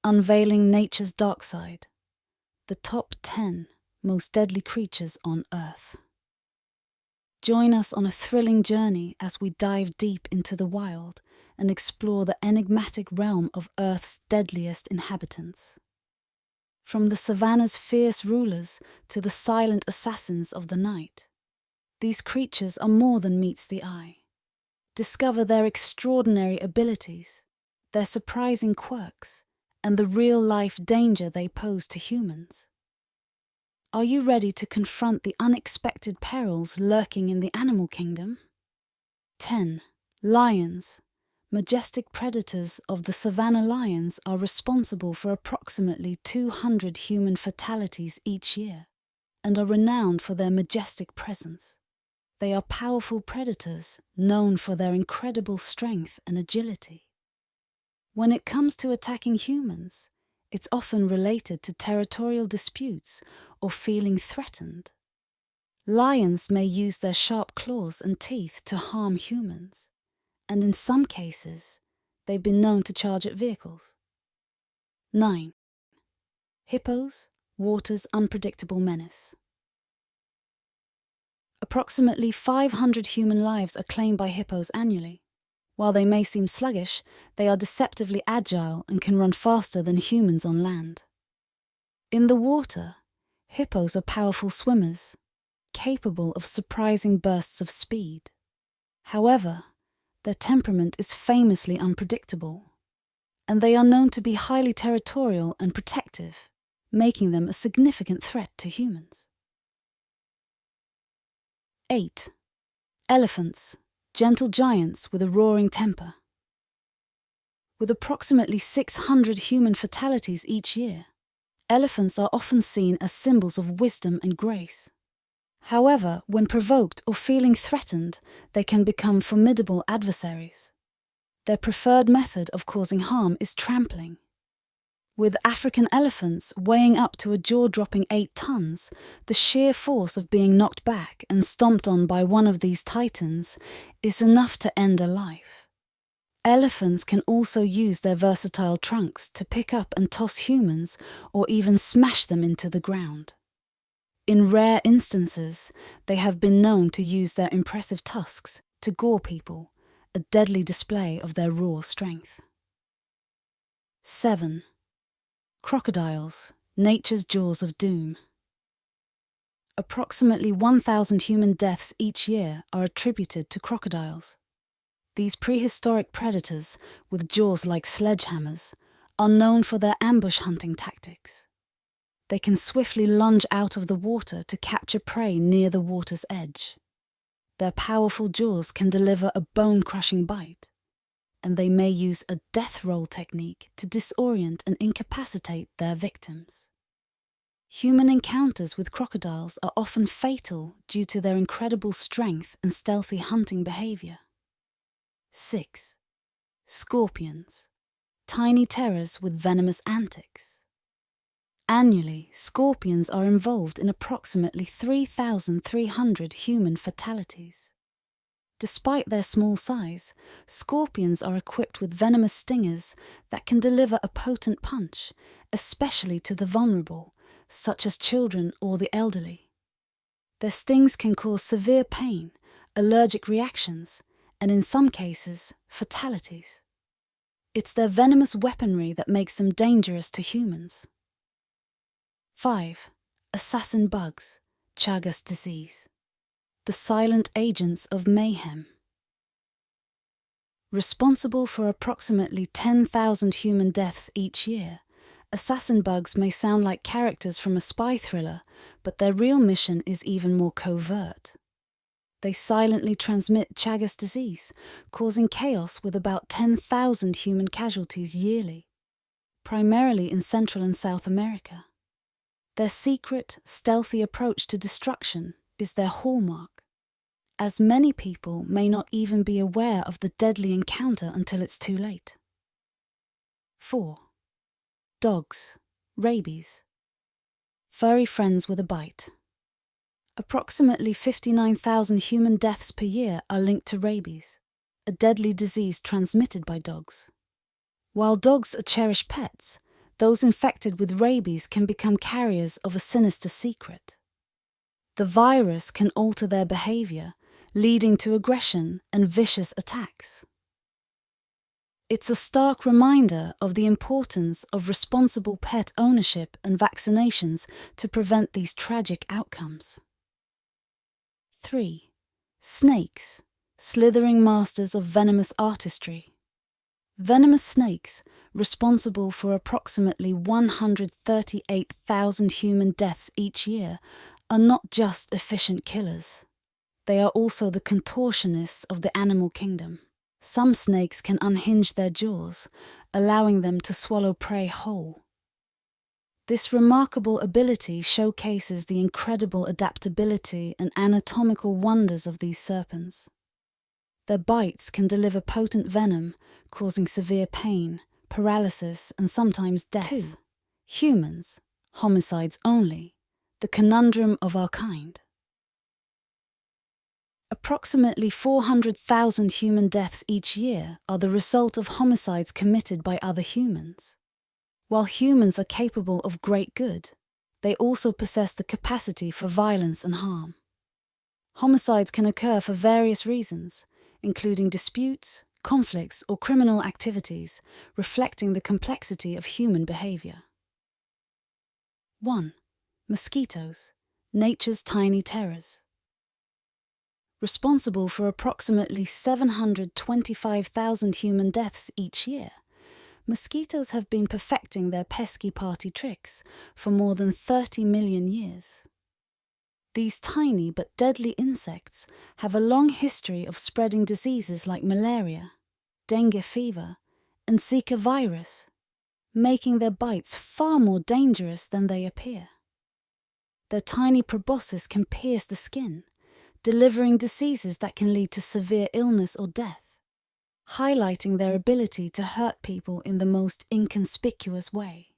Unveiling Nature's Dark Side. The top 10 most deadly creatures on Earth. Join us on a thrilling journey as we dive deep into the wild and explore the enigmatic realm of Earth's deadliest inhabitants. From the savanna's fierce rulers to the silent assassins of the night, these creatures are more than meets the eye. Discover their extraordinary abilities, their surprising quirks, and the real-life danger they pose to humans. Are you ready to confront the unexpected perils lurking in the animal kingdom? 10. Lions. Majestic predators of the savanna lions are responsible for approximately 200 human fatalities each year and are renowned for their majestic presence. They are powerful predators known for their incredible strength and agility. When it comes to attacking humans, it's often related to territorial disputes or feeling threatened. Lions may use their sharp claws and teeth to harm humans, and in some cases, they've been known to charge at vehicles. 9. Hippos, water's unpredictable menace. Approximately 500 human lives are claimed by hippos annually. While they may seem sluggish, they are deceptively agile and can run faster than humans on land. In the water, hippos are powerful swimmers, capable of surprising bursts of speed. However, their temperament is famously unpredictable, and they are known to be highly territorial and protective, making them a significant threat to humans. 8. Elephants. Gentle giants with a roaring temper. With approximately 600 human fatalities each year, elephants are often seen as symbols of wisdom and grace. However, when provoked or feeling threatened, they can become formidable adversaries. Their preferred method of causing harm is trampling. With African elephants weighing up to a jaw-dropping 8 tons, the sheer force of being knocked back and stomped on by one of these titans is enough to end a life. Elephants can also use their versatile trunks to pick up and toss humans or even smash them into the ground. In rare instances, they have been known to use their impressive tusks to gore people, a deadly display of their raw strength. 7. Crocodiles, nature's jaws of doom. Approximately 1,000 human deaths each year are attributed to crocodiles. These prehistoric predators, with jaws like sledgehammers, are known for their ambush hunting tactics. They can swiftly lunge out of the water to capture prey near the water's edge. Their powerful jaws can deliver a bone-crushing bite, and they may use a death roll technique to disorient and incapacitate their victims. Human encounters with crocodiles are often fatal due to their incredible strength and stealthy hunting behavior. 6. Scorpions, tiny terrors with venomous antics. Annually, scorpions are involved in approximately 3,300 human fatalities. Despite their small size, scorpions are equipped with venomous stingers that can deliver a potent punch, especially to the vulnerable, such as children or the elderly. Their stings can cause severe pain, allergic reactions, and in some cases, fatalities. It's their venomous weaponry that makes them dangerous to humans. 5. Assassin bugs, Chagas disease. The silent agents of mayhem. Responsible for approximately 10,000 human deaths each year, assassin bugs may sound like characters from a spy thriller, but their real mission is even more covert. They silently transmit Chagas disease, causing chaos with about 10,000 human casualties yearly, primarily in Central and South America. Their secret, stealthy approach to destruction is their hallmark, as many people may not even be aware of the deadly encounter until it's too late. 4. Dogs, rabies. Furry friends with a bite. Approximately 59,000 human deaths per year are linked to rabies, a deadly disease transmitted by dogs. While dogs are cherished pets, those infected with rabies can become carriers of a sinister secret. The virus can alter their behavior, leading to aggression and vicious attacks. It's a stark reminder of the importance of responsible pet ownership and vaccinations to prevent these tragic outcomes. 3. Snakes, slithering masters of venomous artistry. Venomous snakes, responsible for approximately 138,000 human deaths each year, are not just efficient killers. They are also the contortionists of the animal kingdom. Some snakes can unhinge their jaws, allowing them to swallow prey whole. This remarkable ability showcases the incredible adaptability and anatomical wonders of these serpents. Their bites can deliver potent venom, causing severe pain, paralysis, and sometimes death. 2. Humans, homicides only, the conundrum of our kind. Approximately 400,000 human deaths each year are the result of homicides committed by other humans. While humans are capable of great good, they also possess the capacity for violence and harm. Homicides can occur for various reasons, including disputes, conflicts, or criminal activities, reflecting the complexity of human behavior. 1. Mosquitoes, nature's tiny terrors. Responsible for approximately 725,000 human deaths each year, mosquitoes have been perfecting their pesky party tricks for more than 30 million years. These tiny but deadly insects have a long history of spreading diseases like malaria, dengue fever, and Zika virus, making their bites far more dangerous than they appear. Their tiny proboscis can pierce the skin, delivering diseases that can lead to severe illness or death, highlighting their ability to hurt people in the most inconspicuous way.